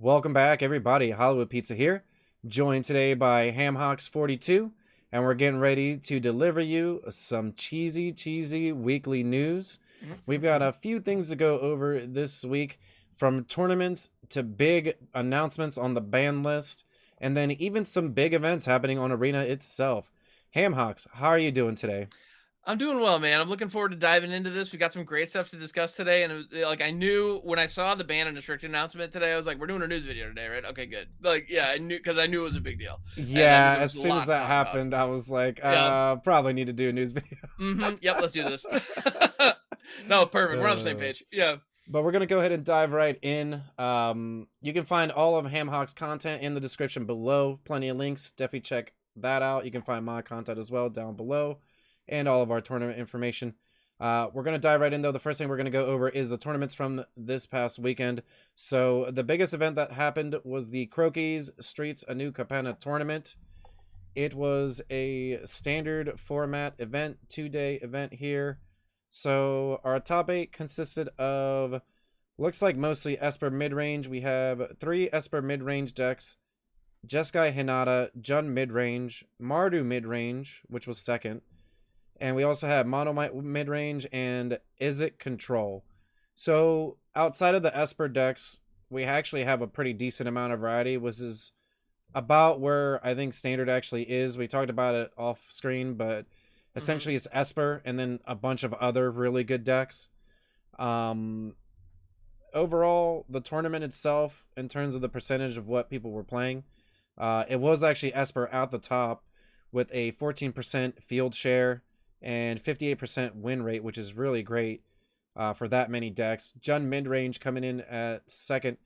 Welcome back, everybody. Hollywood Pizza here, joined today by Hamhocks42, and we're getting ready to deliver you some cheesy weekly news. We've got a few things to go over this week, from tournaments to big announcements on the ban list, and then even some big events happening on Arena itself. Hamhocks, how are you doing today? I'm doing well, man. I'm looking forward to diving into this. We got some great stuff to discuss today, and it was, like I knew when I saw the ban and restrict announcement today, I was like, "We're doing a news video today, right?" Okay, good. Like, yeah, I knew because I knew it was a big deal, and I knew Yeah, there as was a soon as lot to that talk about. happened, I was like, Yeah. probably need to do a news video. Yep. Let's do this. No, perfect. We're on the same uh, page. Yeah. But we're going to go ahead and dive right in. You can find all of Hamhawk's content in the description below. Plenty of links. Definitely check that out. You can find my content as well down below and all of our tournament information. We're going to dive right in, though. The first thing we're going to go over is the tournaments from this past weekend. So the biggest event that happened was the Croquis Streets A New Capenna tournament. It was a standard format event, 2-day event here. So our top 8 consisted of, looks like mostly Esper mid-range. We have 3 Esper mid-range decks. Jeskai Hinata, Jun mid-range, Mardu mid-range, which was second. And we also have Monomite mid-range and Izzet Control. So outside of the Esper decks, we actually have a pretty decent amount of variety, which is about where I think standard actually is. We talked about it off screen, but hmm essentially it's Esper and then a bunch of other really good decks. Um, Overall, the tournament itself, in terms of the percentage of what people were playing, it was actually Esper at the top with a 14% field share and 58% win rate, which is really great for that many decks. Jun mid range coming in at second,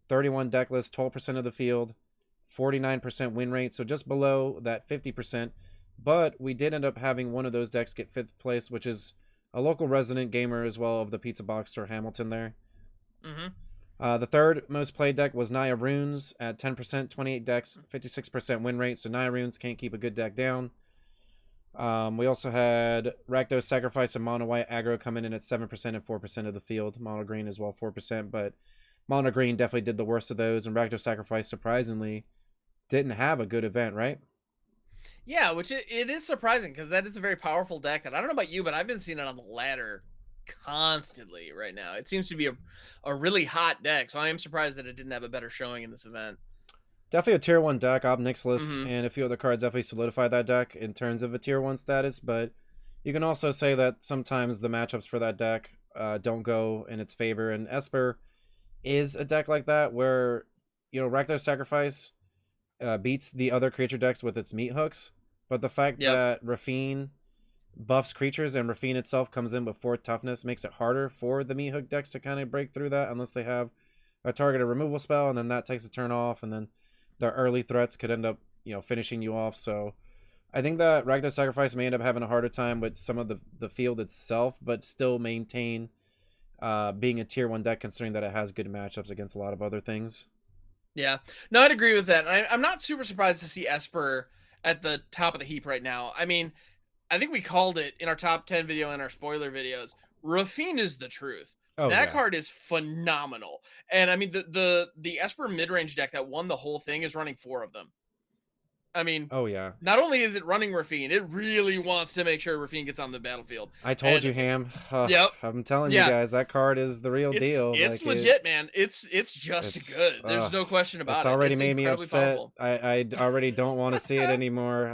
31 deck list, 12% of the field, 49% win rate, so just below that 50%. But we did end up having one of those decks get fifth place, which is a local resident gamer as well of the Pizza Box or Hamilton there. hmm The third most played deck was Naya Runes at 10%, 28 decks, 56% win rate. So Naya Runes can't keep a good deck down. We also had Rakdos Sacrifice and Mono White aggro coming in at 7% and 4% of the field. Mono Green as well, 4%. But Mono Green definitely did the worst of those. And Rakdos Sacrifice, surprisingly, didn't have a good event, right? Yeah, which it is surprising because that is a very powerful deck that I don't know about you, but I've been seeing it on the ladder constantly right now. It seems to be a really hot deck, so I am surprised that it didn't have a better showing in this event. Definitely a tier 1 deck. Ob Nixilis hmm and a few other cards definitely solidified that deck in terms of a tier 1 status. But you can also say that sometimes the matchups for that deck don't go in its favor. And Esper is a deck like that where, Rakdos Sacrifice beats the other creature decks with its meat hooks. But the fact Yep. that Rafine buffs creatures and Rafine itself comes in with 4 toughness makes it harder for the meat hook decks to kind of break through that unless they have a targeted removal spell, and then that takes a turn off, and then the early threats could end up, finishing you off. So I think that Ragnar Sacrifice may end up having a harder time with some of the field itself, but still maintain being a tier 1 deck considering that it has good matchups against a lot of other things. Yeah. No, I'd agree with that. I'm not super surprised to see Esper at the top of the heap right now. I mean, I think we called it in our top 10 video and our spoiler videos. Rafine is the truth. Oh That yeah. card is phenomenal. And I mean the Esper mid-range deck that won the whole thing is running 4 of them. I mean, Oh yeah. not only is it running Rafine, it really wants to make sure Rafine gets on the battlefield. I told And you, Ham. yep. I'm telling you Yeah, guys, that card is the real deal. it's Like it, legit, man. It's just it's good. There's no question it's about it. already It's made me incredibly upset. powerful. I already don't want to see it anymore.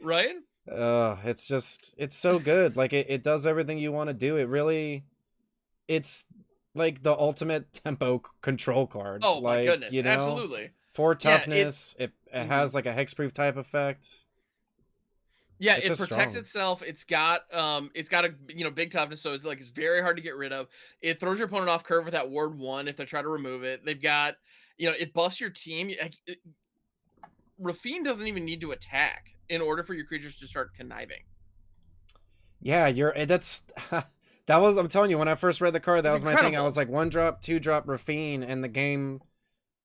Right? It's just, it's so good. Like it does everything you want to do. It really, it's like the ultimate tempo control card. Oh my Like, goodness, absolutely. 4 Yeah, toughness. It mhm. has like a hexproof type effect. Yeah, It's it just protects strong. itself. It's got a big toughness, so it's like it's very hard to get rid of. It throws your opponent off curve with that ward one if they try to remove it. They've got, it buffs your team. Rafine doesn't even need to attack in order for your creatures to start conniving. Yeah, that's that was, I'm telling you, when I first read the card, that It's was my thing. I was incredible. like, 1 drop, 2 drop Rafine, and the game,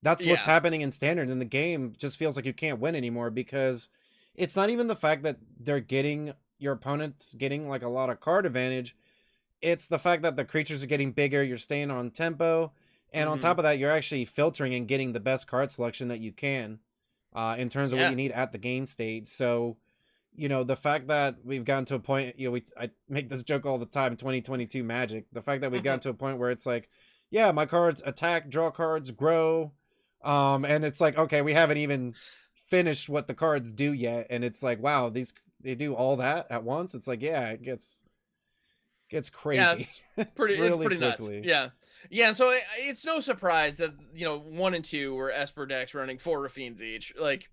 that's what's Yeah. happening in standard, and the game just feels like you can't win anymore because it's not even the fact that they're getting, your opponent's getting like a lot of card advantage. It's the fact that the creatures are getting bigger, you're staying on tempo, And on top of that, you're actually filtering and getting the best card selection that you can in terms of what Yeah. you need at the game stage. So, the fact that we've gotten to a point, I make this joke all the time, 2022 Magic, the fact that we've gotten to a point where it's like, yeah, my cards attack, draw cards, grow. And it's like, okay, we haven't even finished what the cards do yet. And it's like, wow, they do all that at once. It's like, yeah, it gets Yeah, crazy it's really pretty nuts. quickly. Yeah. Yeah, so it's no surprise that 1 and 2 were Esper decks running 4 Rafines each. Like,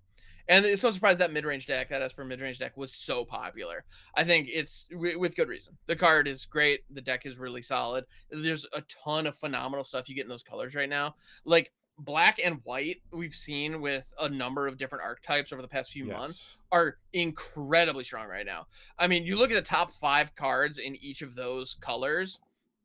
and it's no surprise that mid-range deck, that Esper mid-range deck, was so popular. I think it's with good reason. The card is great. The deck is really solid. There's a ton of phenomenal stuff you get in those colors right now. Like black and white, we've seen with a number of different archetypes over the past few months, Yes. are incredibly strong right now. I mean, you look at the top 5 cards in each of those colors,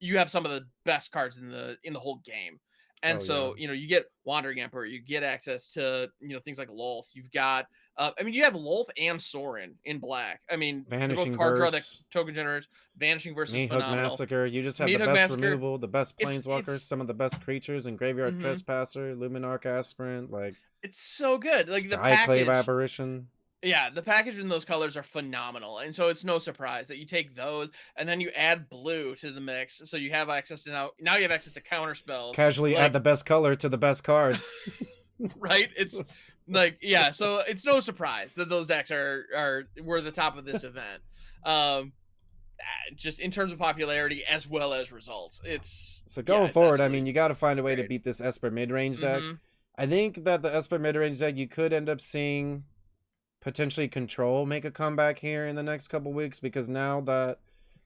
you have some of the best cards in the whole game. And Oh yeah. so, you get Wandering Emperor, you get access to, things like Lolth. You've got, I mean, you have Lolth and Sorin in black. I mean, they're both Vanishing card draw that Verse, token generators. Vanishing Verse is Meat Hook phenomenal. Massacre. You just have Meat the Hook best Massacre, removal, the best planeswalkers, it's some of the best creatures in Graveyard mhm, Trespasser, Luminarch Aspirant, like it's so good. Like the Skyclave package, Apparition. yeah, the package in those colors are phenomenal. And so it's no surprise that you take those and then you add blue to the mix. So you have access to now you have access to counter spells. Casually add Like, the best color to the best cards. right? It's like, yeah, so it's no surprise that those decks were the top of this event. Just in terms of popularity as well as results. So Yeah, going it's forward, I mean, absolutely you got to find a way to great. beat this Esper mid-range deck. Mm-hmm. I think that the Esper mid-range deck, you could end up seeing potentially Control make a comeback here in the next couple weeks, because now that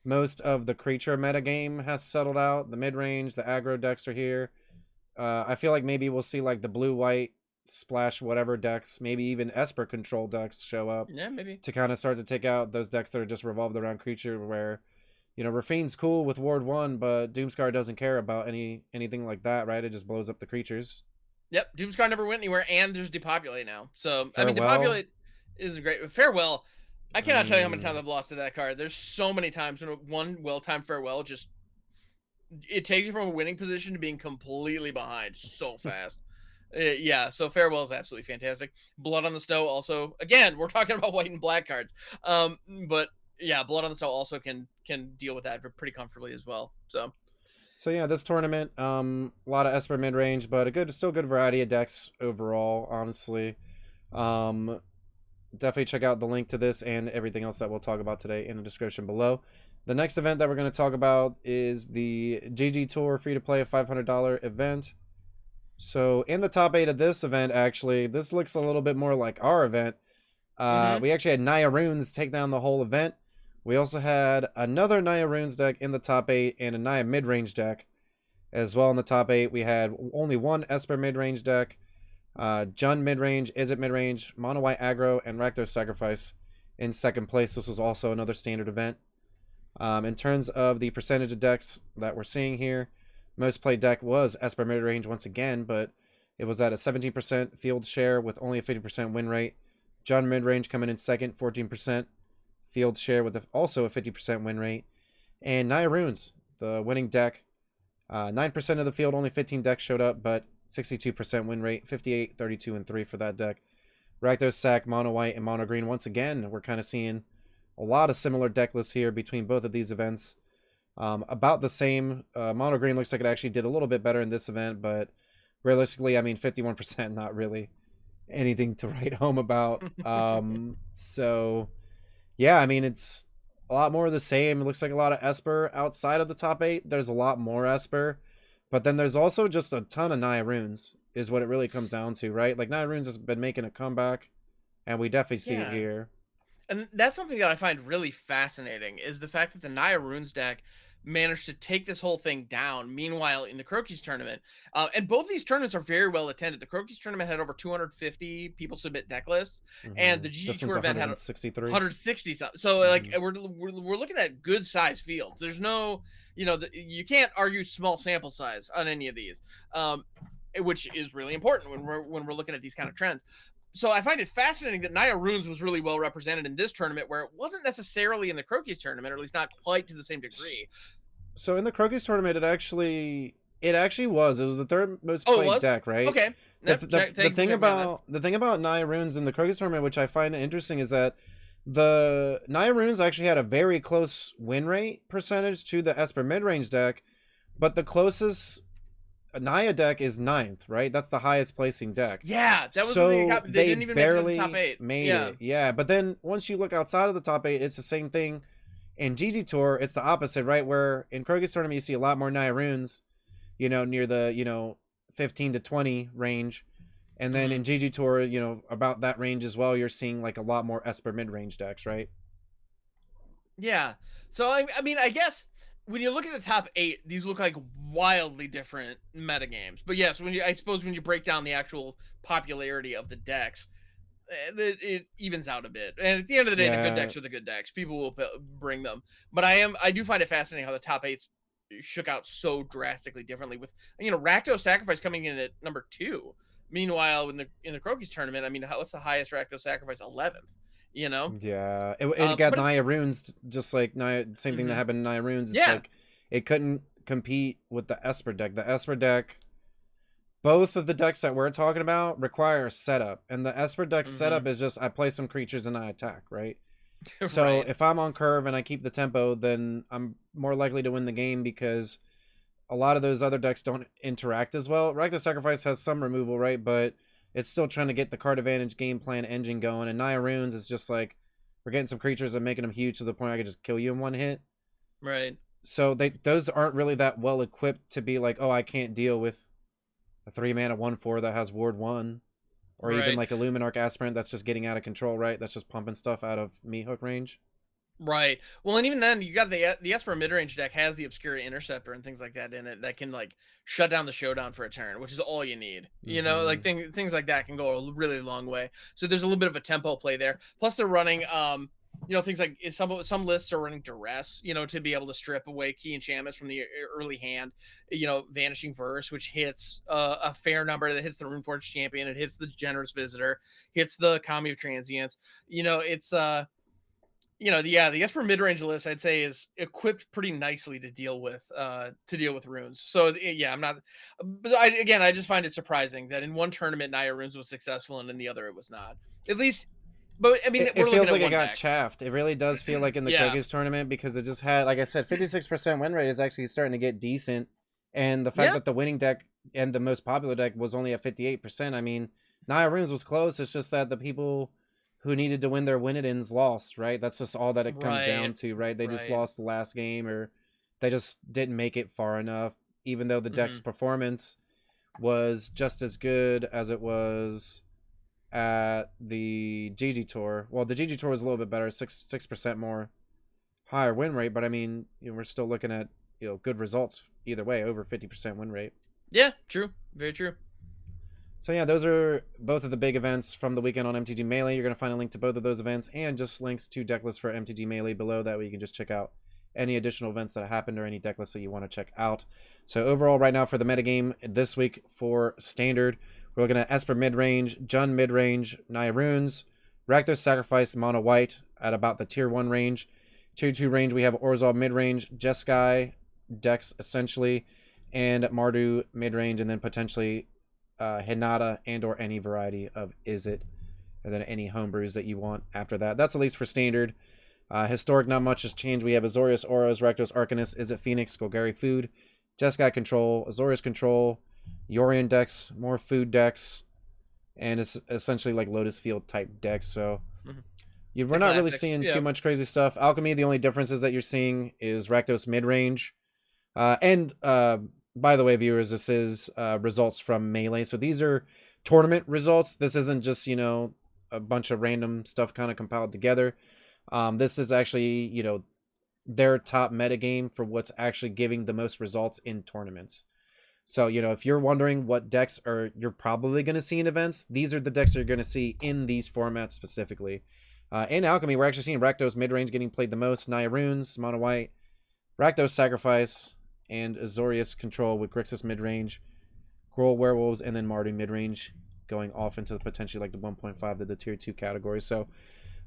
most of the creature metagame has settled out, the mid-range, the aggro decks are here. I feel like maybe we'll see like the blue-white splash whatever decks, maybe even Esper Control decks show up Yeah, maybe. to kind of start to take out those decks that are just revolved around creature, where Rafine's cool with Ward 1, but Doomscar doesn't care about anything like that, right? It just blows up the creatures. Yep, Doomscar never went anywhere, and there's Depopulate now. So, I mean, Farewell. Depopulate is great. Farewell, I I cannot tell you how many times mean, I've lost to that card. There's so many times when one well-timed Farewell just, it takes you from a winning position to being completely behind so fast. Yeah, so Farewell is absolutely fantastic. Blood on the Snow also, again, we're talking about white and black cards. But yeah, Blood on the Snow also can deal with that pretty comfortably as well. so yeah, this tournament, a lot of Esper mid range, but still good variety of decks overall. Honestly, definitely check out the link to this and everything else that we'll talk about today in the description below. The next event that we're going to talk about is the GG Tour free to play $500 event. So in the top 8 of this event, actually, this looks a little bit more like our event. We actually had Naya Runes take down the whole event. We also had another Naya Runes deck in the top 8 and a Naya mid-range deck as well in the top 8. We had only one Esper mid-range deck, Jund mid-range, Izzet mid-range, Mono White aggro, and Rakdos Sacrifice in second place. This was also another standard event. In terms of the percentage of decks that we're seeing here, most played deck was Esper mid-range once again, but it was at a 17% field share with only a 50% win rate. Jund mid-range coming in second, 14% field share with also a 50% win rate. And Naya Runes, the winning deck, 9% of the field, only 15 decks showed up, but 62% win rate, 58, 32, and 3 for that deck. Rakdos Sac, Mono White, and Mono Green. Once again, we're kind of seeing a lot of similar deck lists here between both of these events. About the same. Mono Green looks like it actually did a little bit better in this event, but realistically, I mean, 51%, not really anything to write home about. So, yeah, I mean, it's a lot more of the same. It looks like a lot of Esper outside of the top 8. There's a lot more Esper, but then there's also just a ton of Naya Runes is what it really comes down to, right? Like, Naya Runes has been making a comeback, and we definitely see it Yeah. here. And that's something that I find really fascinating, is the fact that the Naya Runes deck managed to take this whole thing down. Meanwhile, in the Crokies tournament, and both these tournaments are very well attended. The Crokies tournament had over 250 people submit deck lists, and the GG This Tour one's event had 163. 160 something. So like we're looking at good size fields. There's no, you can't argue small sample size on any of these, which is really important when we're looking at these kind of trends. So I find it fascinating that Naya Runes was really well represented in this tournament, where it wasn't necessarily in the Crokies tournament, or at least not quite to the same degree. So in the Crokies tournament, It actually was. It was the third most Oh, it played was? deck, right? Okay. Nope, The thing about Naya Runes in the Krogus tournament, which I find interesting, is that the Naya Runes actually had a very close win rate percentage to the Esper mid-range deck, but the closest Naya deck is ninth, right? That's the highest placing deck. Yeah, that was what they So got. They they didn't even make it to the top barely 8. made Yeah. it. Yeah, but then once you look outside of the top 8, it's the same thing. In GG Tour, it's the opposite, right? Where in Krogus tournament, you see a lot more Naya Runes, near the, 15 to 20 range. And then in GG Tour, about that range as well, you're seeing like a lot more Esper mid-range decks, right? Yeah. So I mean, I guess when you look at the top 8, these look like wildly different metagames. But yes, I suppose when you break down the actual popularity of the decks, it evens out a bit. And at the end of the day, the good Yeah. decks are the good decks. People will bring them. But I do find it fascinating how the top 8s shook out so drastically differently with Rakdos Sacrifice coming in at number 2. Meanwhile, in the Crokies tournament, I mean, what's the highest Rakdos Sacrifice? 11th. Yeah. It got But Naya Runes, just like Naya, same thing that happened in Naya Runes. It's yeah. like it couldn't compete with the Esper deck. The Esper deck, both of the decks that we're talking about require setup, and the Esper deck setup is just I play some creatures and I attack, right? So Right. if I'm on curve and I keep the tempo, then I'm more likely to win the game because a lot of those other decks don't interact as well. Rakdos Sacrifice has some removal, right? But it's still trying to get the card advantage game plan engine going. And Naya Runes is just like, we're getting some creatures and making them huge to the point I could just kill you in one hit. Right. So those aren't really that well equipped to be like, oh, I can't deal with a 3-mana 1/4 that has Ward 1. Or even like a Luminarch Aspirant that's just getting out of control, right? That's just pumping stuff out of meat hook range. Right. Well, and even then, you got the Esper mid-range deck has the Obscura Interceptor and things like that in it that can like shut down the showdown for a turn, which is all you need. Like things like that can go a really long way. So there's a little bit of a tempo play there. Plus, they're running things like some lists are running Duress, to be able to strip away key enchantments from the early hand. Vanishing Verse, which hits a fair number, that hits the Runeforge Champion, it hits the Generous Visitor, hits the Kami of Transients. It's the Esper mid-range list I'd say is equipped pretty nicely to deal with runes. So yeah, I'm not, but I just find it surprising that in one tournament Naya Runes was successful and in the other it was not. At least, but I mean, it feels like it got chaffed. It really does feel like in the Krokus tournament because it just had, like I said, 56% win rate is actually starting to get decent, and the fact that the winning deck and the most popular deck was only at 58%. I mean, Naya Runes was close. It's just that the people who needed to win their win-it-ins lost, right? That's just all that it comes down to, right? They just lost the last game, or they just didn't make it far enough, even though the deck's performance was just as good as it was at the GG Tour. Well, the GG Tour was a little bit better, 6% more higher win rate, but I mean, we're still looking at good results either way, over 50% win rate. Yeah, true, very true. So yeah, those are both of the big events from the weekend on MTG Melee. You're going to find a link to both of those events and just links to deck lists for MTG Melee below. That way you can just check out any additional events that happened or any deck lists that you want to check out. So overall right now for the metagame this week for Standard, we're looking at Esper mid-range, Jund mid-range, Naya Runes, Rakdos Sacrifice, Mono White at about the tier 1 range. Tier 2 range, we have Orzhov mid-range, Jeskai decks essentially, and Mardu mid-range, and then potentially Hinata and or any variety of Izzet, and then any homebrews that you want after that. That's at least for Standard. Historic, not much has changed. We have Azorius, Auras, Rakdos, Arcanist, Izzet, Phoenix, Golgari, Food, Jeskai Control, Azorius Control, Yorion decks, more food decks, and it's essentially like Lotus Field type decks. So we're not really seeing too much crazy stuff. Alchemy, the only difference is that you're seeing is Rakdos mid-range. By the way, viewers, this is results from Melee. So these are tournament results. This isn't just, a bunch of random stuff kind of compiled together. This is actually, their top metagame for what's actually giving the most results in tournaments. So, if you're wondering what decks you're probably going to see in events, these are the decks you're going to see in these formats specifically. In Alchemy, we're actually seeing Rakdos mid-range getting played the most, Naya Runes, Mono White, Rakdos Sacrifice, and Azorius Control with Grixis mid-range, Gruul Werewolves, and then Mardu mid-range going off into potentially like the 1.5 to the tier 2 category. So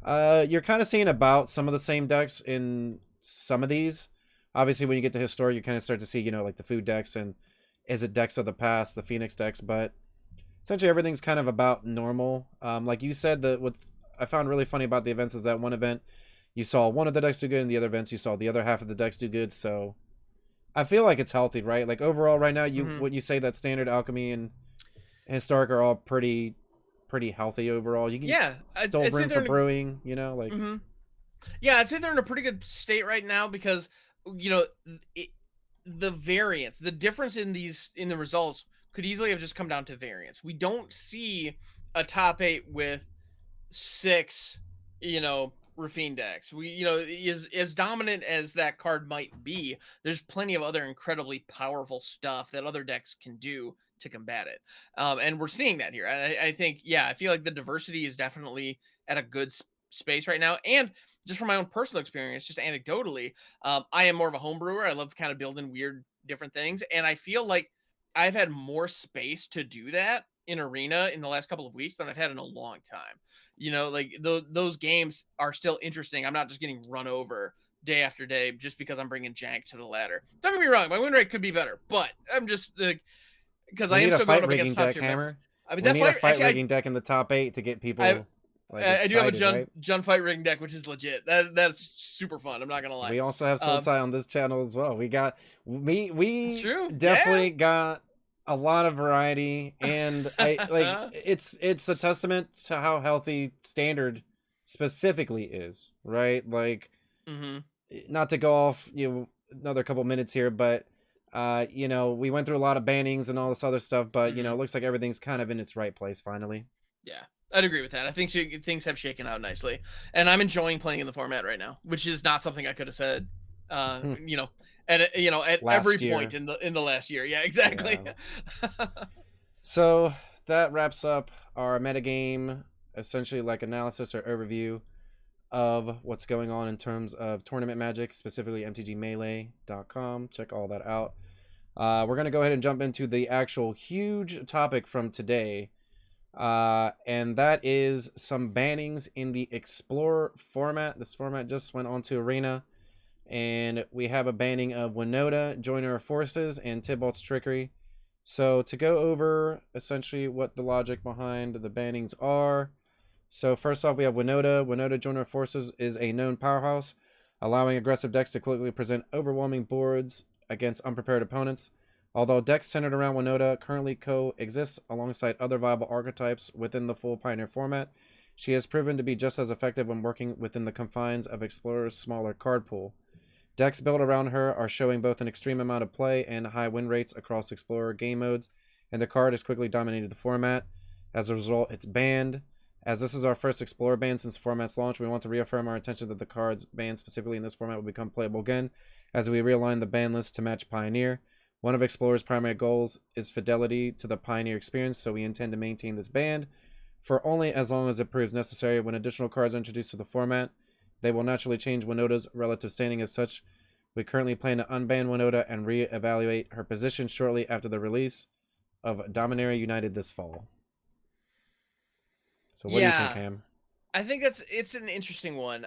you're kind of seeing about some of the same decks in some of these. Obviously, when you get to Historic, you kind of start to see, like the food decks and is it decks of the past, the Phoenix decks, but essentially everything's kind of about normal. Like you said, that what I found really funny about the events is that one event you saw one of the decks do good, and the other events you saw the other half of the decks do good. So I feel like it's healthy, right? Like overall, right now, would you say that standard, alchemy, and historic are all pretty healthy overall? You can Yeah, still I'd say room they're for in brewing, you know, like. a, yeah, I'd say they're in a pretty good state right now because you know it, the variance, the difference in the results could easily have just come down to variance. We don't see a top 8 with 6, Rafine decks. Is as dominant as that card might be, there's plenty of other incredibly powerful stuff that other decks can do to combat it. And we're seeing that here. I think, yeah, I feel like the diversity is definitely at a good space right now. And just from my own personal experience, just anecdotally, I am more of a home brewer. I love kind of building weird different things. And I feel like I've had more space to do that in Arena in the last couple of weeks than I've had in a long time. Like those games are still interesting. I'm not just getting run over day after day just because I'm bringing jank to the ladder. Don't get me wrong, my win rate could be better, but I'm just because We I am need a still going fight up rigging against top deck, tier members. Hammer. I mean We that need a fight fight actually rigging deck in the top 8 to get I people like I do have a excited, right? Jun fight rigging deck, which is legit. That's super fun. I'm not gonna lie. We also have Soul Um, Tie on this channel as well. it's We true. Yeah. definitely got a lot of variety, and I like it's a testament to how healthy standard specifically is, right? Like, hmm not to go off another couple minutes here, but we went through a lot of bannings and all this other stuff, but hmm it looks like everything's kind of in its right place finally. Yeah, I'd agree with that. I think things have shaken out nicely, and I'm enjoying playing in the format right now, which is not something I could have said. Uh, Hmm. you know, at every Last point year. in the last year. Yeah, exactly. Yeah. So that wraps up our metagame, essentially like analysis or overview of what's going on in terms of tournament magic, specifically mtgmelee.com. Check all that out. We're going to go ahead and jump into the actual huge topic from today. And that is some bannings in the Explorer format. This format just went on to Arena. And we have a banning of Winota, Joiner of Forces, and Tybalt's Trickery. So to go over essentially what the logic behind the bannings are. So first off, we have Winota. Winota, Joiner of Forces, is a known powerhouse, allowing aggressive decks to quickly present overwhelming boards against unprepared opponents. Although decks centered around Winota currently coexist alongside other viable archetypes within the full Pioneer format, she has proven to be just as effective when working within the confines of Explorer's smaller card pool. Decks built around her are showing both an extreme amount of play and high win rates across Explorer game modes, and the card has quickly dominated the format. As a result, it's banned. As this is our first Explorer ban since the format's launch, we want to reaffirm our intention that the cards banned specifically in this format will become playable again, as we realign the ban list to match Pioneer. One of Explorer's primary goals is fidelity to the Pioneer experience, so we intend to maintain this ban for only as long as it proves necessary. When additional cards are introduced to the format, they will naturally change Winota's relative standing. As such, we currently plan to unban Winota and re-evaluate her position shortly after the release of Dominaria United this fall. So what do you think, Yeah, Cam? I think it's an interesting one.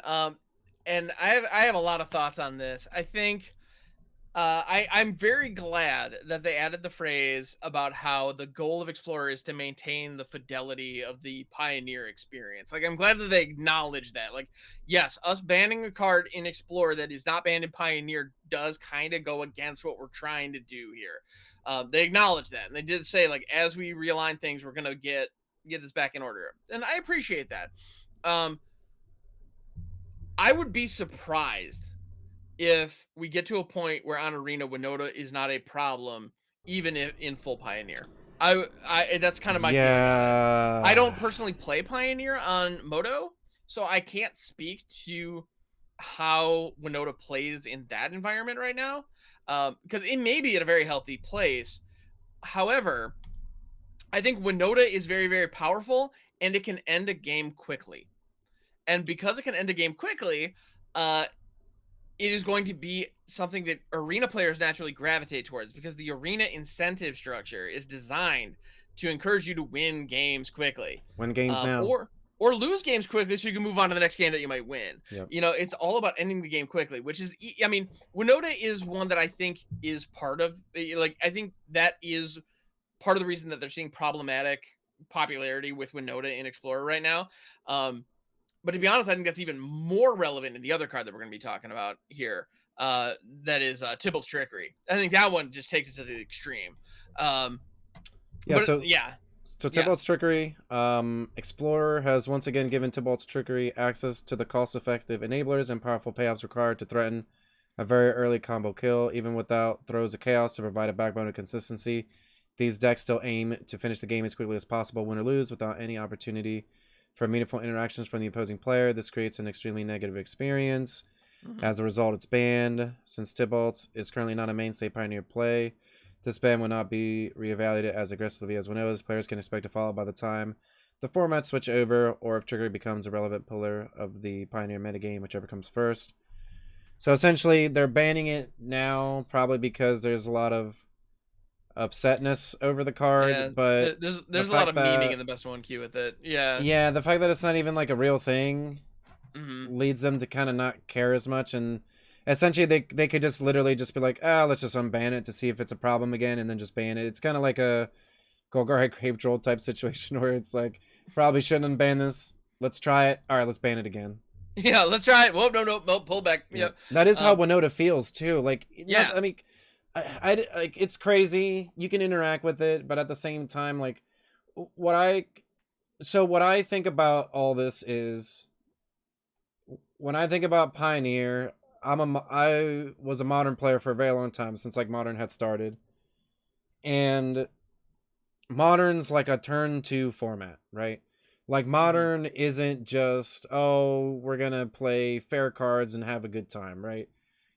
And I have a lot of thoughts on this. I think I'm very glad that they added the phrase about how the goal of Explorer is to maintain the fidelity of the Pioneer experience. Like, I'm glad that they acknowledge that. Like, yes, us banning a card in Explorer that is not banned in Pioneer does kind of go against what we're trying to do here. They acknowledge that, and they did say, like, as we realign things, we're gonna get this back in order, and I appreciate that. Um, I would be surprised if we get to a point where on Arena Winota is not a problem, even if in full Pioneer. That's kind of my feeling on it. I Yeah. don't personally play Pioneer on Moto, so I can't speak to how Winota plays in that environment right now, because it may be at a very healthy place. However, I think Winota is very, very powerful, and it can end a game quickly. And because it can end a game quickly, uh, it is going to be something that arena players naturally gravitate towards because the arena incentive structure is designed to encourage you to win games quickly. Win games now. Or or lose games quickly so you can move on to the next game that you might win. Yep. You know, it's all about ending the game quickly, which is, I mean, Winota is one that I think is part of, like, I think that is part of the reason that they're seeing problematic popularity with Winota in Explorer right now. But to be honest, I think that's even more relevant in the other card that we're going to be talking about here. That is Tybalt's Trickery. I think that one just takes it to the extreme. Yeah, but so yeah, Tybalt's Trickery, Explorer has once again given Tybalt's Trickery access to the cost-effective enablers and powerful payoffs required to threaten a very early combo kill, even without throws of chaos to provide a backbone of consistency. These decks still aim to finish the game as quickly as possible, win or lose, without any opportunity for meaningful interactions from the opposing player. This creates an extremely negative experience. As a result, it's banned. Since Tybalt is currently not a mainstay Pioneer play, this ban will not be reevaluated as aggressively as Winota's. Players can expect to follow by the time the format switch over, or if Trigger becomes a relevant pillar of the Pioneer metagame, whichever comes first. So essentially, they're banning it now, probably because there's a lot of upsetness over the card. Yeah, but there's a lot of memeing in the best one queue with it. Yeah, the fact that it's not even like a real thing Mm-hmm. leads them to kind of not care as much, and essentially they could just literally just be like, let's just unban it to see if it's a problem again, and then just ban it. It's kind of like a Golgari Grave Troll type situation where it's like, probably shouldn't unban this. Let's try it. All right, let's ban it again. Yeah, let's try it. Whoa, no, pull back. Yeah, that is how Winota feels too. Like, yeah, I mean, I like, it's crazy. You can interact with it, but at the same time, like, what I think about all this is, when I think about Pioneer, I was a Modern player for a very long time, since like Modern had started, and Modern's like a turn 2 format, right? Like, Modern isn't just, we're gonna play fair cards and have a good time, right?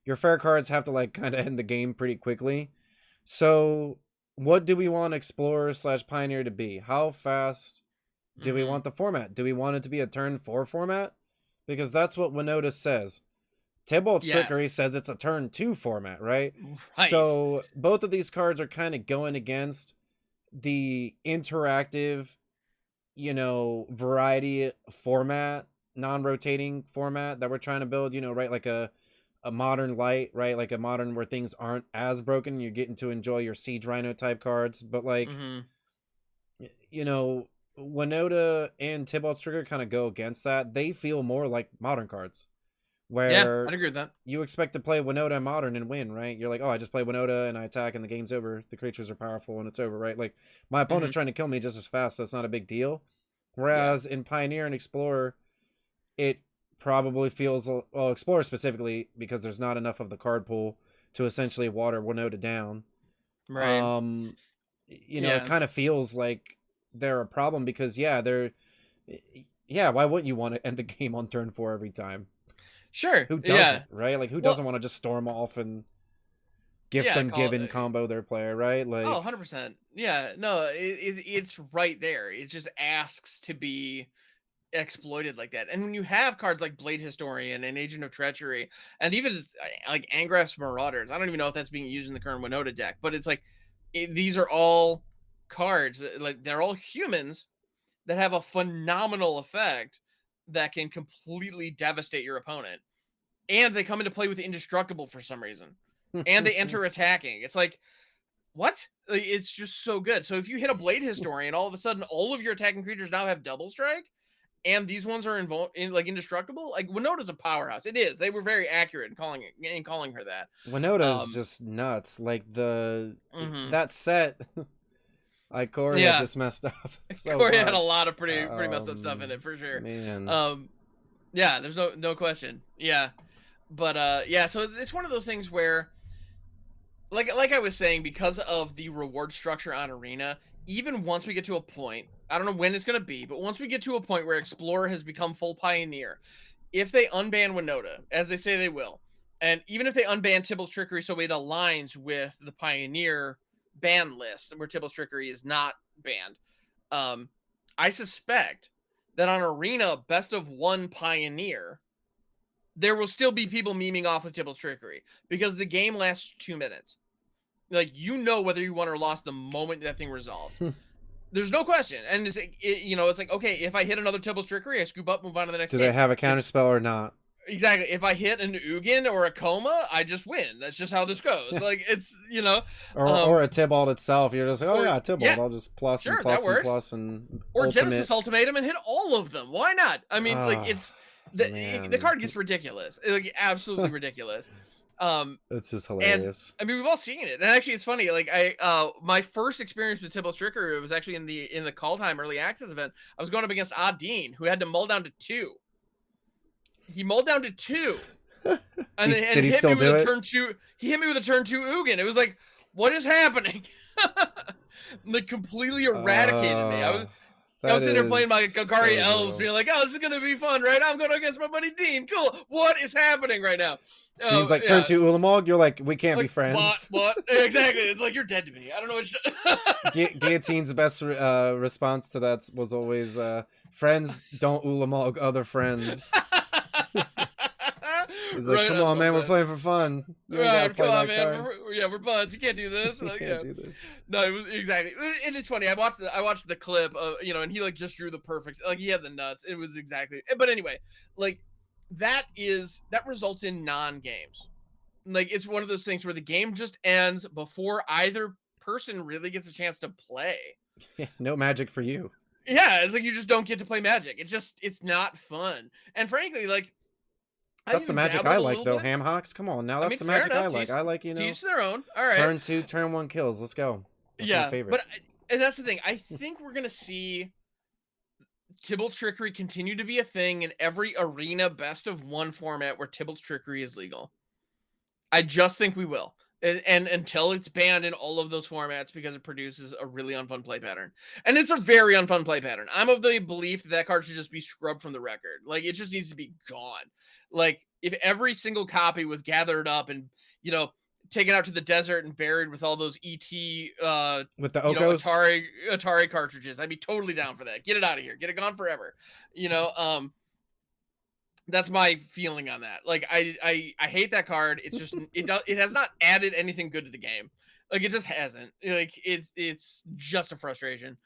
Your fair cards have to like kind of end the game pretty quickly. So what do we want Explorer / Pioneer to be? How fast do we want the format? Do we want it to be a turn 4 format? Because that's what Winota says. Tybalt's Trickery says it's a turn 2 format, right? So both of these cards are kind of going against the interactive, variety format, non-rotating format that we're trying to build, right? Like a Modern light, right? Like a Modern where things aren't as broken. You're getting to enjoy your Siege Rhino type cards. But like, Winota and Tybalt's Trigger kind of go against that. They feel more like Modern cards, where I'd agree with that. You expect to play Winota and Modern and win, right? You're like, I just play Winota and I attack and the game's over. The creatures are powerful and it's over, right? Like, my opponent's trying to kill me just as fast, so it's not a big deal. Whereas in Pioneer and Explorer, it probably feels, well, Explorer specifically, because there's not enough of the card pool to essentially water Winota down. Right. It kind of feels like they're a problem, because why wouldn't you want to end the game on turn 4 every time? Sure. Who doesn't, right? Like, who doesn't want to just storm off and give some given combo their player, right? Like, 100%. Yeah, no, it's right there. It just asks to be exploited like that. And when you have cards like Blade Historian and Agent of Treachery, and even like Angrath's Marauders, I don't even know if that's being used in the current Winota deck, but it's like, these are all cards that, like, they're all humans that have a phenomenal effect that can completely devastate your opponent. And they come into play with Indestructible for some reason. And they enter attacking. It's like, what? It's just so good. So if you hit a Blade Historian, all of a sudden all of your attacking creatures now have double strike, and these ones are like indestructible. Like, Winota's a powerhouse. It is. They were very accurate in calling her that. Winota's just nuts. Like, that set, Ikoria just messed up. Ikoria had a lot of pretty messed up stuff in it, for sure. Man. Yeah, there's no question. Yeah. But so it's one of those things where, like I was saying, because of the reward structure on Arena, even once we get to a point, I don't know when it's going to be, but once we get to a point where Explorer has become full Pioneer, if they unban Winota, as they say they will, and even if they unban Tybalt's Trickery so it aligns with the Pioneer ban list, where Tybalt's Trickery is not banned, I suspect that on Arena Best of 1 Pioneer, there will still be people memeing off with Tybalt's Trickery, because the game lasts 2 minutes. Like, whether you won or lost the moment that thing resolves. There's no question, and it's like, it's like, okay, if I hit another Tibble's Trickery, I scoop up, move on to the next Do game. they have a counterspell or not? Exactly. If I hit an Ugin or a Coma, I just win. That's just how this goes. Like, it's, or a Tybalt itself. You're just like, oh yeah, Tybalt. yeah, I'll just plus sure, and plus that and works. plus and Or ultimate. Genesis Ultimatum and hit all of them. Why not? I mean, like, it's the card gets ridiculous. Like, absolutely ridiculous. It's just hilarious. And I mean, we've all seen it. And actually, it's funny. Like, my first experience with Tibble's Trickery was actually in the Call Time Early Access event. I was going up against Dean, who had to mull down to 2. He mulled down to 2. And did he hit still me do with it? a turn 2. He hit me with a turn 2 Ugin. It was like, what is happening? Like, completely eradicated me. I was sitting there playing my Gagari Elves, being like, oh, this is going to be fun, right? I'm going against my buddy Dean. Cool. What is happening right now? Dean's like, turn 2 Ulamog. You're like, we can't be friends. What? Exactly. It's like, you're dead to me. I don't know what Guillotine's best response to that was always, friends don't Ulamog other friends. He's like, come on, man, we're playing for fun. Right, come on, man. We're buds. You can't do this. You can't do this. No, it was exactly. And it's funny. I watched the clip of, and he like just drew the perfect. Like, he had the nuts. It was exactly. But anyway, like, that results in non-games. Like, it's one of those things where the game just ends before either person really gets a chance to play. No Magic for you. Yeah, it's like you just don't get to play Magic. It's not fun. And frankly, like, that's the Magic I like, though. Hamhocks, come on now. That's the Magic I like. I like, teach their own. All right. Turn 2, turn 1 kills. Let's go. That's my favorite. And that's the thing. I think we're gonna see Tibble's Trickery continue to be a thing in every arena best of 1 format where Tibble's Trickery is legal. I just think we will. And until it's banned in all of those formats, because it produces a really unfun play pattern. And it's a very unfun play pattern. I'm of the belief that card should just be scrubbed from the record. Like, it just needs to be gone. Like, if every single copy was gathered up and, taken out to the desert and buried with all those ET with the Okos? Atari cartridges, I'd be totally down for that. Get it out of here. Get it gone forever. That's my feeling on that. Like, I hate that card. It's just it has not added anything good to the game. Like, it just hasn't. Like, it's just a frustration.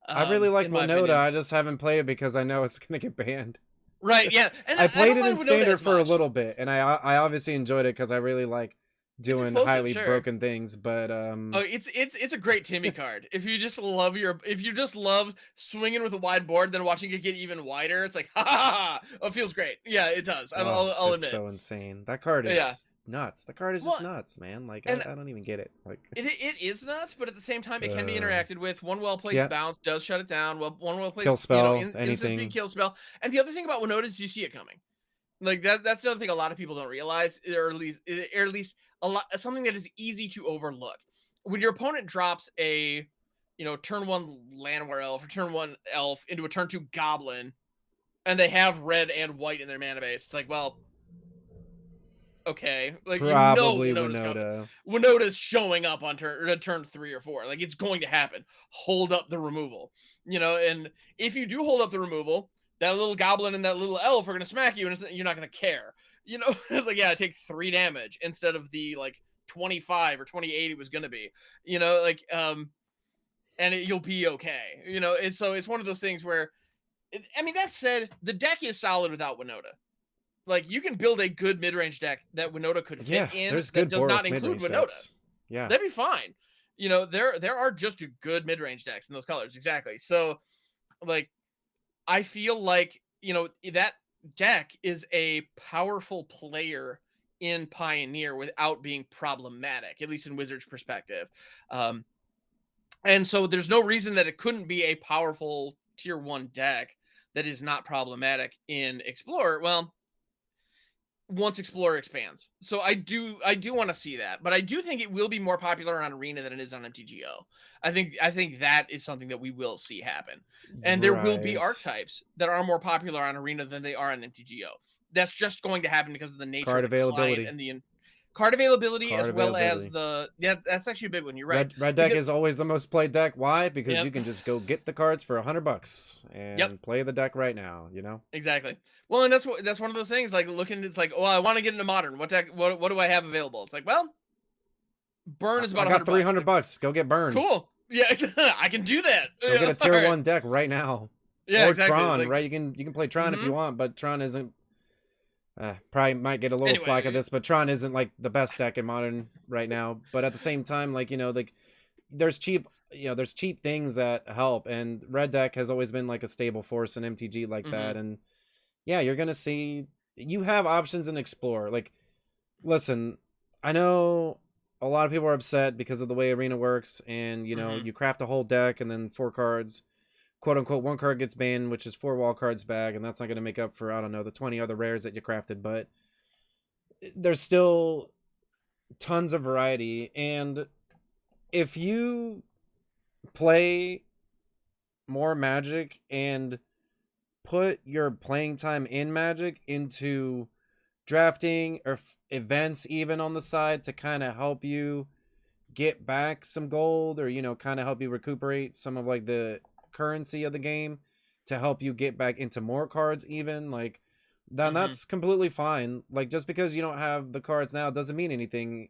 I really like Winota. I just haven't played it because I know it's gonna get banned. Right, yeah. And I played it in Standard for a little bit, and I obviously enjoyed it because I really like doing highly broken things, but it's a great Timmy card. If you just love swinging with a wide board, then watching it get even wider, it's like, ha ha ha. Oh, it feels great. Yeah, it does. I'll admit. It's so insane. That card is nuts. The card is just nuts, man. Like, I don't even get it. Like, it is nuts, but at the same time, it can be interacted with. One well-placed bounce does shut it down. Well, one well-placed kill spell, anything. Kill spell. And the other thing about Winota is you see it coming. Like, that's the other thing a lot of people don't realize, or at least something that is easy to overlook. When your opponent drops a, turn 1 Llanowar Elf or turn 1 Elf into a turn 2 Goblin, and they have red and white in their mana base, it's like, well, okay, like, probably Winota's showing up on turn 3 or 4. Like, it's going to happen. Hold up the removal, and if you do hold up the removal, that little goblin and that little elf are going to smack you, and you're not going to care. It's like, yeah, take 3 damage instead of the, like, 25 or 28 it was going to be. And you'll be okay. It's one of those things where, that said, the deck is solid without Winota. Like, you can build a good mid-range deck that Winota could fit in that does not include Winota. Decks. Yeah, that'd be fine. There are just good mid-range decks in those colors. Exactly. So, like, I feel like, that deck is a powerful player in Pioneer without being problematic, at least in Wizards' perspective. And so there's no reason that it couldn't be a powerful tier 1 deck that is not problematic in Explorer. Well, once Explorer expands. So I do want to see that, but I do think it will be more popular on Arena than it is on MTGO. I think that is something that we will see happen. And there will be archetypes that are more popular on Arena than they are on MTGO. That's just going to happen because of the nature card of the availability and the card availability, as well as that's actually a big one. You're right. Red deck is always the most played deck. Why? Because you can just go get the cards for $100 and play the deck right now. Exactly. Well, and that's one of those things. Like, looking, it's like, oh, I want to get into Modern. What deck? What do I have available? It's like, well, Burn is about $100. $300. Go get Burn. Cool. Yeah, I can do that. Go get a tier Alright. 1 deck right now. Yeah, Or exactly. Tron, Like, right? You can play Tron if you want, but Tron isn't. Probably might get a little flack at anyway. this, but Tron isn't like the best deck in Modern right now. But at the same time, like like there's cheap things that help, and Red Deck has always been like a stable force in MTG like that. And yeah, you're gonna see you have options and explore. Like, listen, I know a lot of people are upset because of the way Arena works, and you craft a whole deck and then 4 cards, quote unquote, 1 card gets banned, which is 4 wall cards back, and that's not gonna make up for, I don't know, the 20 other rares that you crafted. But there's still tons of variety, and if you play more Magic and put your playing time in Magic into drafting or events even on the side to kind of help you get back some gold, or kind of help you recuperate some of like the currency of the game to help you get back into more cards, even like then that's completely fine. Like, just because you don't have the cards now doesn't mean anything.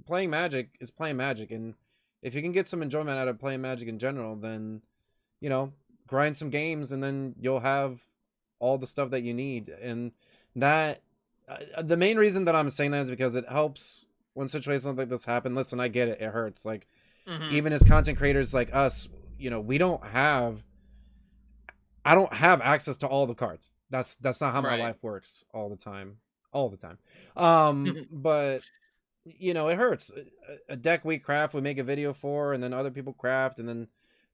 Playing Magic is playing Magic, and if you can get some enjoyment out of playing Magic in general, then grind some games, and then you'll have all the stuff that you need. And that the main reason that I'm saying that is because it helps when situations like this happen. Listen, I get it, it hurts. Like, even as content creators like us, we don't have I don't have access to all the cards. That's not how my life works all the time. But it hurts. A deck we craft, we make a video for, and then other people craft, and then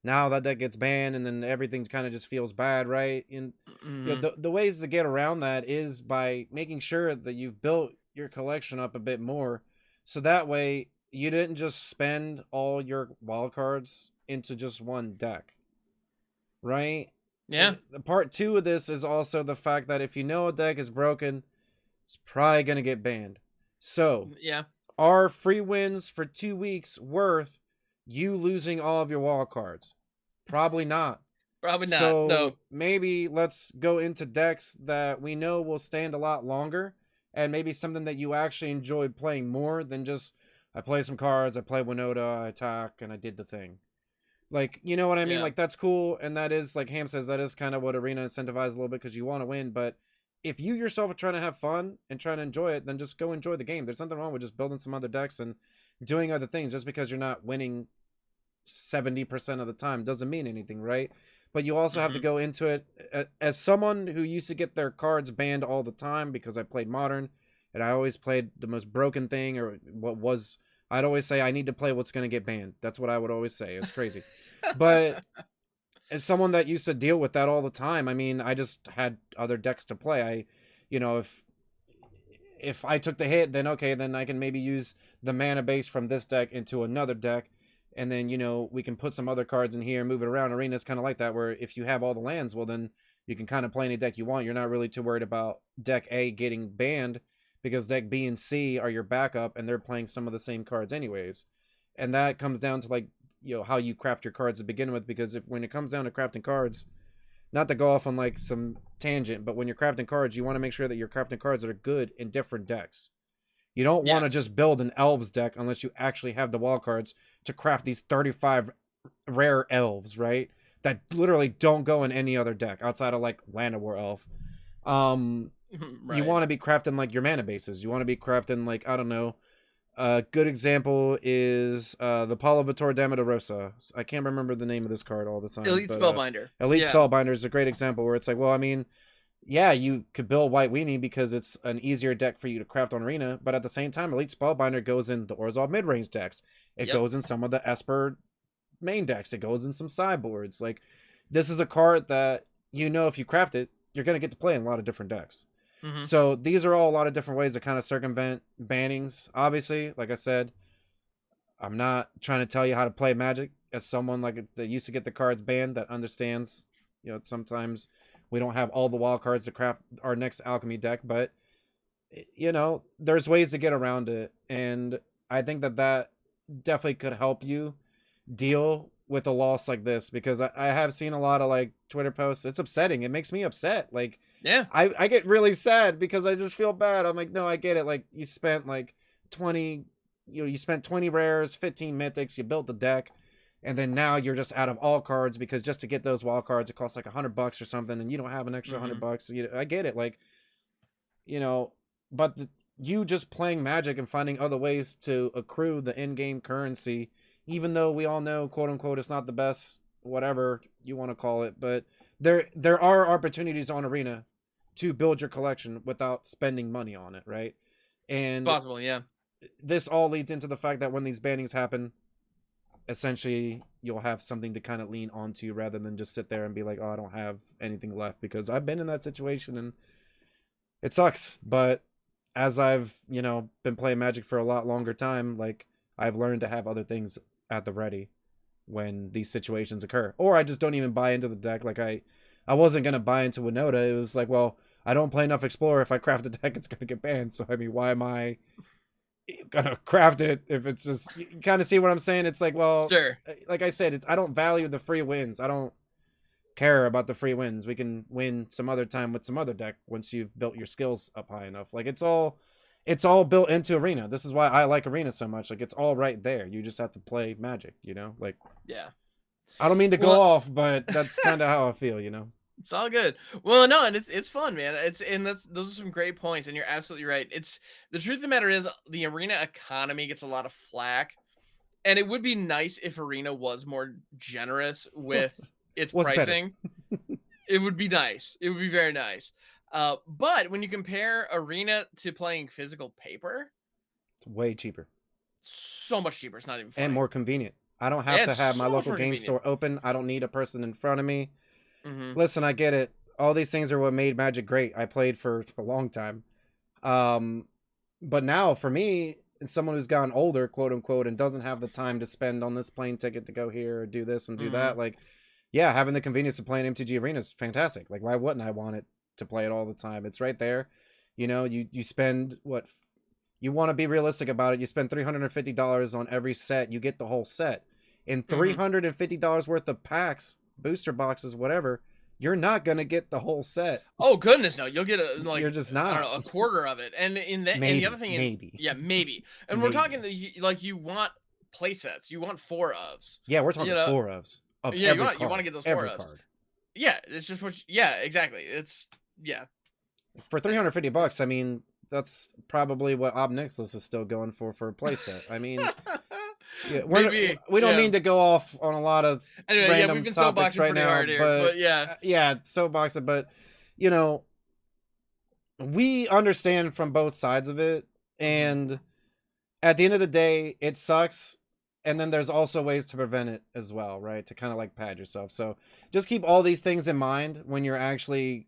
now that deck gets banned, and then everything kind of just feels bad, right? And the ways to get around that is by making sure that you've built your collection up a bit more, so that way you didn't just spend all your wild cards into just one deck, right? Yeah. The part 2 of this is also the fact that if a deck is broken, it's probably gonna get banned. So yeah, are free wins for 2 weeks worth you losing all of your wall cards? Probably not. Probably not. So no. Maybe let's go into decks that we know will stand a lot longer, and maybe something that you actually enjoy playing more than just, I play some cards, I play Winota, I attack, and I did the thing. Like, you know what I mean? Like, that's cool, and that is, like Ham says, that is kind of what Arena incentivizes a little bit, because you want to win. But if you yourself are trying to have fun and trying to enjoy it, then just go enjoy the game. There's nothing wrong with just building some other decks and doing other things. Just because you're not winning 70% of the time doesn't mean anything, right? But you also have to go into it as someone who used to get their cards banned all the time, because I played Modern and I always played the most broken thing, or I'd always say, I need to play what's going to get banned. That's what I would always say. It's crazy. But as someone that used to deal with that all the time, I mean, I just had other decks to play. If I took the hit, then okay, then I can maybe use the mana base from this deck into another deck, and then we can put some other cards in here, move it around. Arena's kind of like that, where if you have all the lands, well, then you can kind of play any deck you want. You're not really too worried about deck A getting banned, because deck B and C are your backup, and they're playing some of the same cards anyways. And that comes down to, like, how you craft your cards to begin with, because when it comes down to crafting cards, not to go off on like some tangent, but when you're crafting cards, you want to make sure that you're crafting cards that are good in different decks. You don't want to just build an elves deck unless you actually have the wall cards to craft these 35 rare elves, right? That literally don't go in any other deck outside of like Land of War Elf. You want to be crafting like your mana bases. You want to be crafting, like, I don't know. A good example is the Paulo Vitor Dama de Rosa. I can't remember the name of this card all the time. Elite Spellbinder. Elite Spellbinder is a great example, where it's like, well, I mean, yeah, you could build White Weenie because it's an easier deck for you to craft on Arena, but at the same time, Elite Spellbinder goes in the Orzhov mid-range decks. It goes in some of the Esper main decks. It goes in some sideboards. Like, this is a card that, if you craft it, you're going to get to play in a lot of different decks. So these are all a lot of different ways to kind of circumvent bannings. Obviously, like I said, I'm not trying to tell you how to play Magic as someone like that used to get the cards banned, that understands, sometimes we don't have all the wild cards to craft our next alchemy deck, but there's ways to get around it. And I think that definitely could help you deal with a loss like this, because I have seen a lot of like Twitter posts. It's upsetting. It makes me upset. Like, I get really sad because I just feel bad. I'm like, no, I get it. Like, you spent like 20 rares, 15 mythics, you built the deck, and then now you're just out of all cards because just to get those wild cards it costs like $100 or something, and you don't have an extra $100. I get it, like, but you just playing Magic and finding other ways to accrue the in-game currency, even though we all know, quote unquote, it's not the best, whatever you want to call it, but there are opportunities on Arena to build your collection without spending money on it, right? And it's possible, yeah. This all leads into the fact that when these bannings happen, essentially you'll have something to kind of lean onto rather than just sit there and be like, oh, I don't have anything left, because I've been in that situation and it sucks. But as I've, been playing Magic for a lot longer time, like, I've learned to have other things at the ready when these situations occur. Or I just don't even buy into the deck. Like, I wasn't going to buy into Winota. It was like, well, I don't play enough Explorer. If I craft a deck, it's going to get banned. So, I mean, why am I gonna craft it if it's just, you kind of see what I'm saying? It's like, well, sure. Like I said, I don't value the free wins. I don't care about the free wins. We can win some other time with some other deck once you've built your skills up high enough. Like, it's all built into Arena. This is why I like Arena so much. Like, it's all right there. You just have to play Magic, like, yeah. I don't mean to go off, but that's kind of how I feel, It's all good. Well, no, and it's fun, man. Those are some great points, and you're absolutely right. It's the truth of the matter is the Arena economy gets a lot of flack, and it would be nice if Arena was more generous with its pricing. It would be nice. It would be very nice. But when you compare Arena to playing physical paper, it's way cheaper. So much cheaper. It's not even funny. And more convenient. I don't have to have my local game store open. I don't need a person in front of me. Listen, I get it. All these things are what made Magic great. I played for a long time. But now, for me, someone who's gotten older, quote unquote, and doesn't have the time to spend on this plane ticket to go here or do this and do that, like, yeah, having the convenience of playing MTG Arena is fantastic. Like, why wouldn't I want it to play it all the time? It's right there. You spend what... You want to be realistic about it. You spend $350 on every set. You get the whole set. And $350 worth of packs, booster boxes, whatever, you're not going to get the whole set. Oh, goodness, no. You'll get you're just not. I don't know, a quarter of it. And and the other thing... Maybe. Yeah, maybe. And we're talking, like, you want play sets. You want 4 ofs. Yeah, we're talking 4 ofs. You want to get those 4 ofs. Card. Yeah, it's just what... Yeah, exactly. It's... Yeah. For $350, I mean... That's probably what Ob Nicholas is still going for a playset. I mean, yeah, we don't mean to go off on a lot of random we've been topics right now, hard here, but soapboxing. But we understand from both sides of it, and at the end of the day, it sucks. And then there's also ways to prevent it as well, right? To kind of like pad yourself. So just keep all these things in mind when you're actually...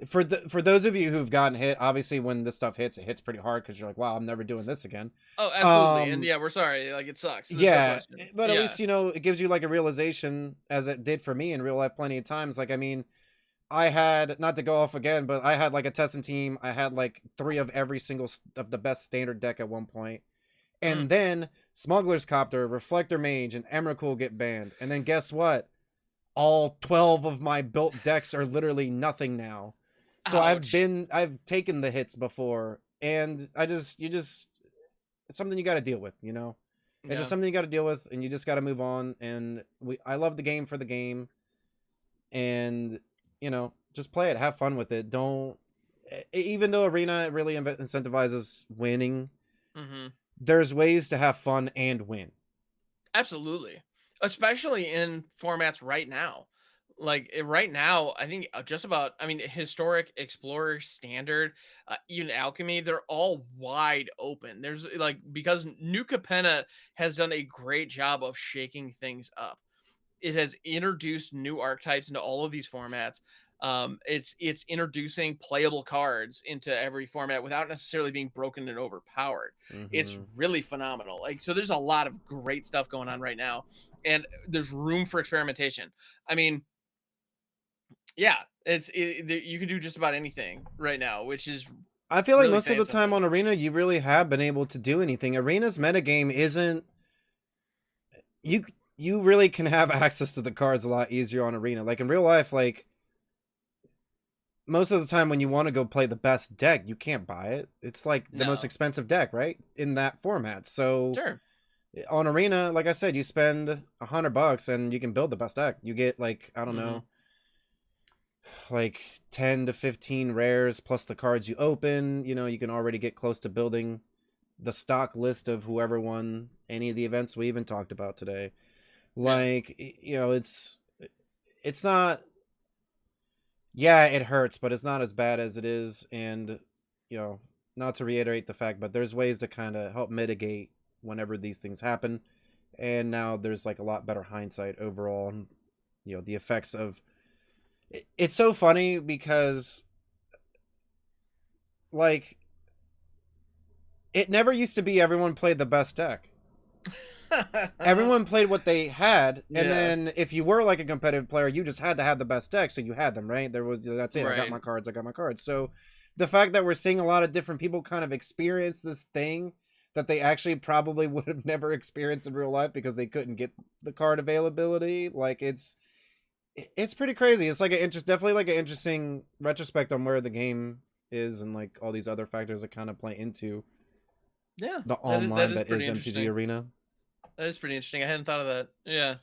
For those of you who've gotten hit, obviously when this stuff hits, it hits pretty hard because you're like, wow, I'm never doing this again. Oh, absolutely. And yeah, we're sorry. Like, it sucks. There's no but at least, it gives you like a realization, as it did for me in real life plenty of times. Like, I mean, I had, not to go off again, but I had like a testing team. I had like 3 of every single of the best standard deck at one point. And then Smuggler's Copter, Reflector Mage, and Emrakul get banned. And then guess what? All 12 of my built decks are literally nothing now. So Ouch. I've taken the hits before, and it's something you got to deal with, It's just something you got to deal with, and you just got to move on. And I love the game for the game, and just play it, have fun with it. Don't, even though Arena really incentivizes winning, there's ways to have fun and win. Absolutely, especially in formats right now. Like, right now, I think just about, Historic, Explorer, Standard, even Alchemy, they're all wide open. There's, like, because New Capenna has done a great job of shaking things up. It has introduced new archetypes into all of these formats. It's introducing playable cards into every format without necessarily being broken and overpowered. It's really phenomenal. Like, so there's a lot of great stuff going on right now, and there's room for experimentation. I mean... Yeah, you can do just about anything right now, which is... I feel like really most of the time on Arena, you really have been able to do anything. Arena's metagame isn't... You really can have access to the cards a lot easier on Arena. Like, in real life, like, most of the time when you want to go play the best deck, you can't buy it. It's like the most expensive deck, right? In that format. So... Sure. On Arena, like I said, you spend $100 and you can build the best deck. You get like, I don't know, like 10 to 15 rares plus the cards you open. You know, you can already get close to building the stock list of whoever won any of the events we even talked about today. Like, you know, it's not, yeah, it hurts, but it's not as bad as it is. And, you know, not to reiterate the fact, but there's ways to kind of help mitigate whenever these things happen. And now there's like a lot better hindsight overall. And, you know, the effects of it's so funny because like it never used to be everyone played the best deck. Everyone played what they had, and then if you were like a competitive player, you just had to have the best deck, so you had them, right? That's it. Right. I got my cards. So the fact that we're seeing a lot of different people kind of experience this thing that they actually probably would have never experienced in real life because they couldn't get the card availability, like it's pretty crazy. It's like definitely like an interesting retrospect on where the game is and like all these other factors that kind of play into the online that is MTG Arena. That is pretty interesting. I hadn't thought of that. Yeah.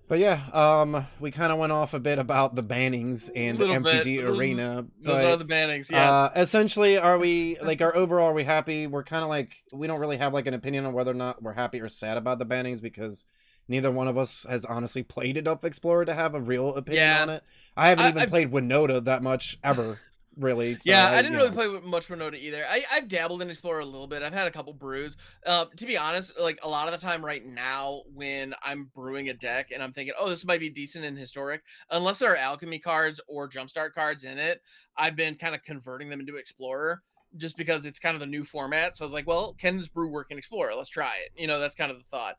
But yeah, we kind of went off a bit about the bannings and MTG Arena. Those are the bannings, yes. Essentially, are we, like, our overall, are we happy? We're kind of like, we don't really have, like, an opinion on whether or not we're happy or sad about the bannings because neither one of us has honestly played enough Explorer to have a real opinion on it. I haven't even played Winota that much ever. Really. So I didn't really play much Winota either. I've dabbled in Explorer a little bit. I've had a couple brews. To be honest, like a lot of the time right now when I'm brewing a deck and I'm thinking, oh, this might be decent in Historic, unless there are alchemy cards or jumpstart cards in it, I've been kind of converting them into Explorer just because it's kind of the new format. So I was like, well, can this brew work in Explorer? Let's try it. You know, that's kind of the thought.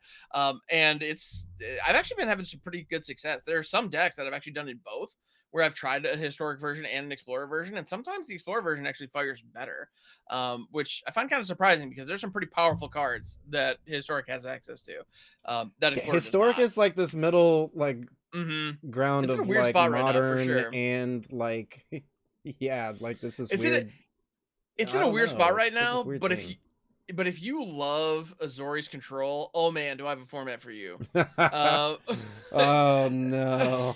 And I've actually been having some pretty good success. There are some decks that I've actually done in both, where I've tried a Historic version and an Explorer version, and sometimes the Explorer version actually fires better, which I find kind of surprising because there's some pretty powerful cards that Historic has access to. That Historic is like this middle like ground of like modern right now, for sure. And like yeah, like this is weird. It's in a weird spot right now, but if you love Azori's Control, oh man, do I have a format for you. Oh no.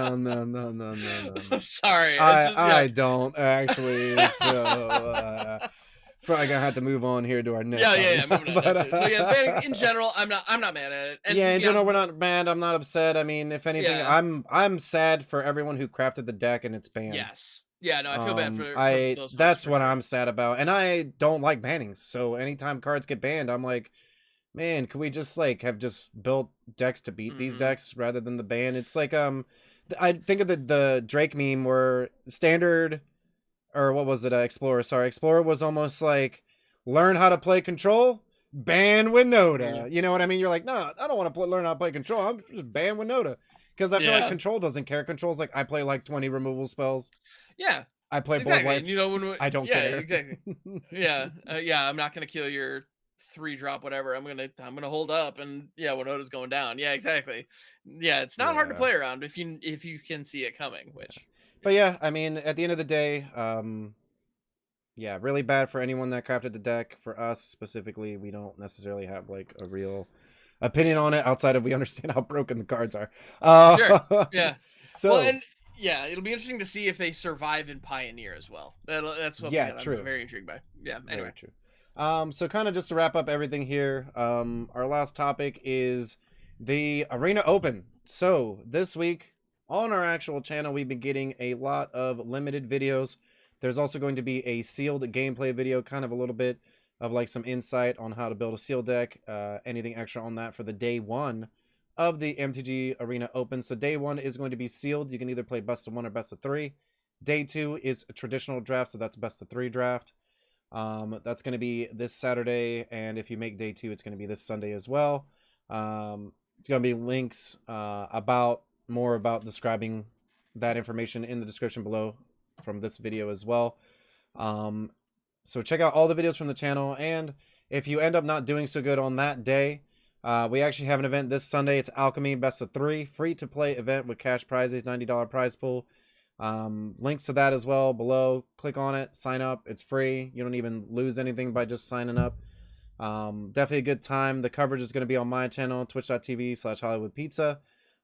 No. Sorry. I don't actually, so probably gonna have to move on here to our next. Yeah. Moving on. So yeah, in general, I'm not mad at it. And yeah, in general, we're not mad. I'm not upset. I mean, if anything, I'm sad for everyone who crafted the deck and it's banned. Yes. Yeah, no, I feel bad for those. That's what I'm sad about, and I don't like bannings. So anytime cards get banned, I'm like, man, could we just like have just built decks to beat these decks rather than the ban? It's like I think of the Drake meme where standard, or what was it? Explorer. Sorry, Explorer was almost like learn how to play Control, ban Winota. You know what I mean? You're like, no, I don't want to learn how to play Control. I'm just ban Winota. Because I feel like Control doesn't care. Control's like, I play like 20 removal spells. Yeah. I play board wipes. You know, I don't care. Exactly. I'm not gonna kill your 3-drop whatever. I'm gonna hold up and Winota's going down. Yeah, exactly. Yeah, it's not hard to play around if you can see it coming, which but yeah, I mean, at the end of the day, yeah, really bad for anyone that crafted the deck. For us specifically, we don't necessarily have like a real opinion on it outside of we understand how broken the cards are. Sure. Yeah. So it'll be interesting to see if they survive in Pioneer as well. That's something that I'm very intrigued by. Yeah. Anyway. Very true. So kind of just to wrap up everything here, our last topic is the Arena Open. So this week on our actual channel, we've been getting a lot of limited videos. There's also going to be a sealed gameplay video, kind of a little bit of like some insight on how to build a sealed deck, anything extra on that for the day one of the MTG Arena Open. So day one is going to be sealed. You can either play best of 1 or best of 3. Day 2 is a traditional draft, so that's best of 3 draft. That's going to be this Saturday, and if you make day 2, it's going to be this Sunday as well. It's going to be links more about describing that information in the description below from this video as well. So check out all the videos from the channel, and if you end up not doing so good on that day, we actually have an event this Sunday. It's Alchemy Best of 3, free-to-play event with cash prizes, $90 prize pool. Links to that as well below. Click on it, sign up. It's free. You don't even lose anything by just signing up. Definitely a good time. The coverage is going to be on my channel, twitch.tv/Hollywoodpizza.